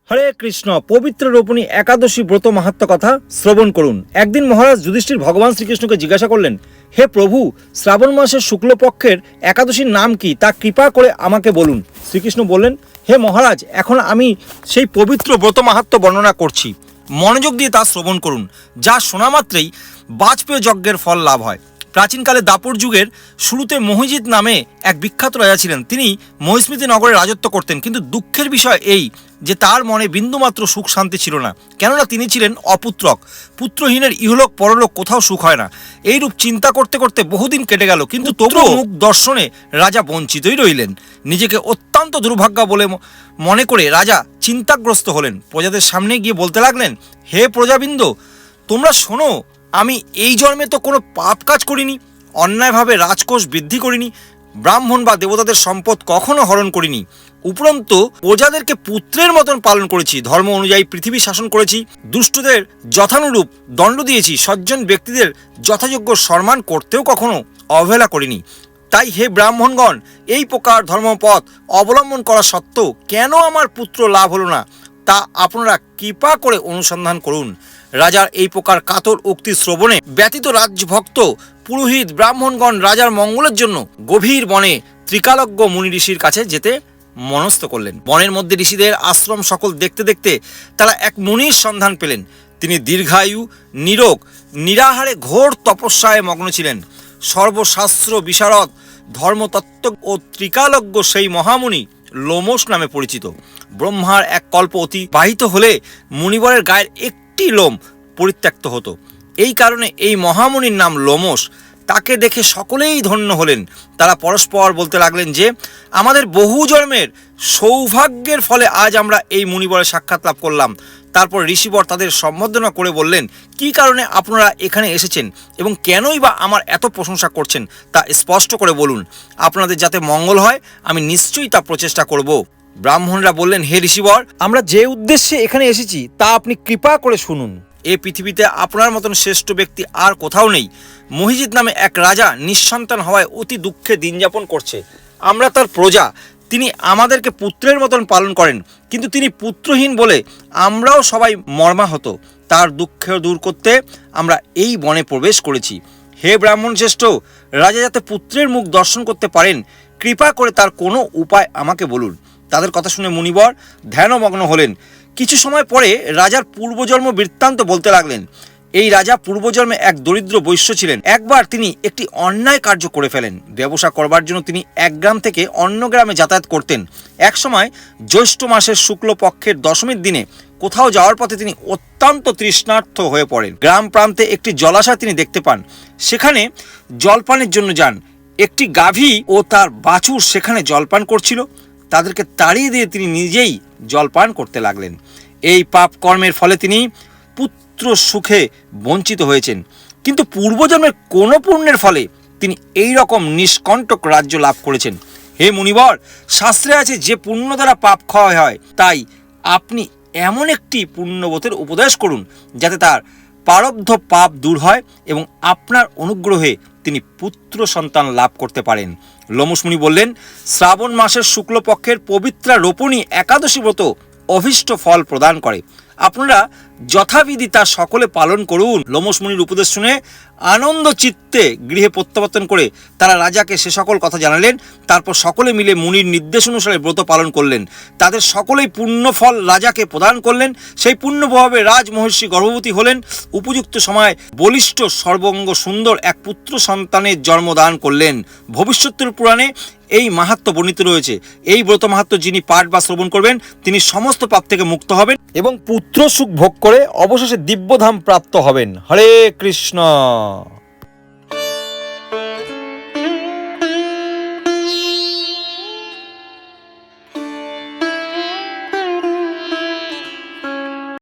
হরে কৃষ্ণ। পবিত্র রোপণী একাদশী ব্রত মাহাত্ম্য কথা শ্রবণ করুন। একদিন মহারাজ যুধিষ্ঠির ভগবান শ্রীকৃষ্ণকে জিজ্ঞাসা করলেন, হে প্রভু, শ্রাবণ মাসের শুক্লপক্ষের একাদশীর নাম কি, তা কৃপা করে আমাকে বলুন। শ্রীকৃষ্ণ বললেন, হে মহারাজ, এখন আমি সেই পবিত্র ব্রত মাহাত্ম্য বর্ণনা করছি, মনোযোগ দিয়ে তা শ্রবণ করুন। যা শোনা মাত্রেই বাজপেয় যজ্ঞের ফল লাভ হয়। প্রাচীনকালে দাপর যুগের শুরুতে মহিজিৎ নামে এক বিখ্যাত রাজা ছিলেন। তিনি মহিস্মৃতি নগরে রাজত্ব করতেন, কিন্তু দুঃখের বিষয় এই যে তার মনে বিন্দুমাত্র সুখ শান্তি ছিল না, কেননা তিনি ছিলেন অপুত্রক। পুত্রহীনের ইহলোক পরলোক কোথাও সুখ হয় না। এইরূপ চিন্তা করতে করতে বহুদিন কেটে গেল, কিন্তু তবুও মুখ দর্শনে রাজা বঞ্চিতই রইলেন। নিজেকে অত্যন্ত দুর্ভাগ্য বলে মনে করে রাজা চিন্তাগ্রস্ত হলেন। প্রজাদের সামনে গিয়ে বলতে লাগলেন, হে প্রজাবৃন্দ, তোমরা শোনো, আমি এই জন্মে তো কোনো পাপ কাজ করিনি, অন্যায়ভাবে রাজকোষ বৃদ্ধি করিনি, ব্রাহ্মণ বা দেবতাদের সম্পদ কখনো হরণ করিনি। উপরন্তু প্রজাদেরকে পুত্রের মতন পালন করেছি, ধর্ম অনুযায়ী পৃথিবী শাসন করেছি, দুষ্টদের যথানুরূপ দণ্ড দিয়েছি, সজ্জন ব্যক্তিদের যথাযোগ্য সম্মান করতেও কখনো অবহেলা করিনি। তাই হে ব্রাহ্মণগণ, এই প্রকার ধর্মপথ অবলম্বন করা সত্ত্বেও কেন আমার পুত্র লাভ হলো না, তা আপনারা কৃপা করে অনুসন্ধান করুন। রাজার এই প্রকার কাতর উক্তি শ্রবণে ব্যতীত রাজভক্ত পুরোহিত ব্রাহ্মণগণ রাজার মঙ্গলের জন্য গভীর বনে ত্রিকালজ্ঞ মুনি ঋষির কাছে যেতে মনস্থ করলেন। বনের মধ্যে ঋষিদের আশ্রম সকল দেখতে দেখতে তারা এক মুনির সন্ধান পেলেন। তিনি দীর্ঘায়ু, নিরোগ, নিরাহারে ঘোর তপস্যায় মগ্ন ছিলেন। সর্বশাস্ত্র বিশারদ, ধর্মতত্ত্ব ও ত্রিকালজ্ঞ সেই মহামুনি লোমশ নামে পরিচিত। ব্রহ্মার এক কল্প অতিবাহিত হলে মুনিবরের গায়ের একটি লোম পরিত্যক্ত হতো। এই কারণে এই মহামুনির নাম লোমশ। তাকে দেখে সকলেই ধন্য হলেন। তারা পরস্পর বলতে লাগলেন যে আমাদের বহু জন্মের সৌভাগ্যের ফলে আজ আমরা এই মুনিবরের সাক্ষাৎ লাভ করলাম। তারপর ঋষিবর তাদের সম্বোধনা করে বললেন, কি কারণে আপনারা এখানে এসেছেন এবং কেনই বা আমার এত প্রশংসা করছেন, তা স্পষ্ট করে বলুন। আপনাদের যাতে মঙ্গল হয় আমি নিশ্চয়ই তা প্রচেষ্টা করব। ব্রাহ্মণরা বললেন, হে ঋষিবর, আমরা যে উদ্দেশ্যে এখানে এসেছি তা আপনি কৃপা করে শুনুন। এ পৃথিবীতে আপনার মতন শ্রেষ্ঠ ব্যক্তি আর কোথাও নেই। মহিজিৎ নামে এক রাজা নিঃসন্তান হওয়ায় অতি দুঃখে দিন যাপন করছে। আমরা তার প্রজা। তিনি আমাদেরকে পুত্রের মতন পালন করেন, কিন্তু তিনি পুত্রহীন বলে আমরাও সবাই মর্মাহত। তার দুঃখ দূর করতে আমরা এই বনে প্রবেশ করেছি। হে ব্রাহ্মণ শ্রেষ্ঠ, রাজা যাতে পুত্রের মুখ দর্শন করতে পারেন, কৃপা করে তার কোনো উপায় আমাকে বলুন। তাদের কথা শুনে মুনিবর ধ্যানমগ্ন হলেন। কিছু সময় পরে রাজার পূর্বজন্ম বৃত্তান্ত বলতে লাগলেন। এই রাজা পূর্বজন্মে এক দরিদ্র বৈশ্য ছিলেন। একবার তিনি একটি অন্যায় কার্য করে ফেলেন। ব্যবসা করবার জন্য তিনি এক গ্রাম থেকে অন্য গ্রামে যাতায়াত করতেন। এক সময় জ্যৈষ্ঠ মাসের শুক্লপক্ষের দশমীর দিনে কোথাও যাওয়ার পথে তিনি অত্যন্ত তৃষ্ণার্ত হয়ে পড়েন। গ্রাম প্রান্তে একটি জলাশয় তিনি দেখতে পান। সেখানে জলপানের জন্য যান। একটি গাভী ও তার বাছুর সেখানে জলপান করছিল। তাদেরকে তাড়িয়ে দিয়ে তিনি নিজেই জলপান করতে লাগলেন। এই পাপ কর্মের ফলে তিনি পুত্র সুখে বঞ্চিত হয়েছেন, কিন্তু পূর্বজন্মের কোনো পুণ্যের ফলে তিনি এই রকম নিষ্কণ্টক রাজ্য লাভ করেছেন। হে মুনিবর, শাস্ত্রে আছে যে পুণ্য দ্বারা পাপ ক্ষয় হয়, তাই আপনি এমন একটি পুণ্যবতের উপদেশ করুন যাতে তার প্রারব্ধ পাপ দূর হয় এবং আপনার অনুগ্রহে তিনি পুত্র সন্তান লাভ করতে পারেন। লোমশ মুনি বললেন, শ্রাবণ মাসের শুক্লপক্ষের পবিত্রা রোপণী একাদশী ব্রত অভীষ্ট ফল প্রদান করে। আপনারা যথাবিধি তা সকলে পালন করুন। লোমশ মুনির উপদেশ শুনে আনন্দ চিত্তে গৃহে প্রত্যাবর্তন করে তারা রাজাকে সে সকল কথা জানালেন। তারপর সকলে মিলে মুনির নির্দেশ অনুসারে ব্রত পালন করলেন। তাদের সকলেই পুণ্যফল রাজাকে প্রদান করলেন। সেই পুণ্যপ্রভাবে রাজ মহর্ষি গর্ভবতী হলেন। উপযুক্ত সময় বলিষ্ঠ সর্বঙ্গ সুন্দর এক পুত্র সন্তানের জন্মদান করলেন। ভবিষ্যতের পুরাণে এই মাহাত্ম্য বর্ণিত রয়েছে। এই ব্রত মাহাত্ম্য যিনি পাঠ বা শ্রবণ করবেন তিনি সমস্ত পাপ থেকে মুক্ত হবেন এবং পুত্র সুখ ভোগ করে অবশেষে দিব্যধাম প্রাপ্ত হবেন। হরে কৃষ্ণ।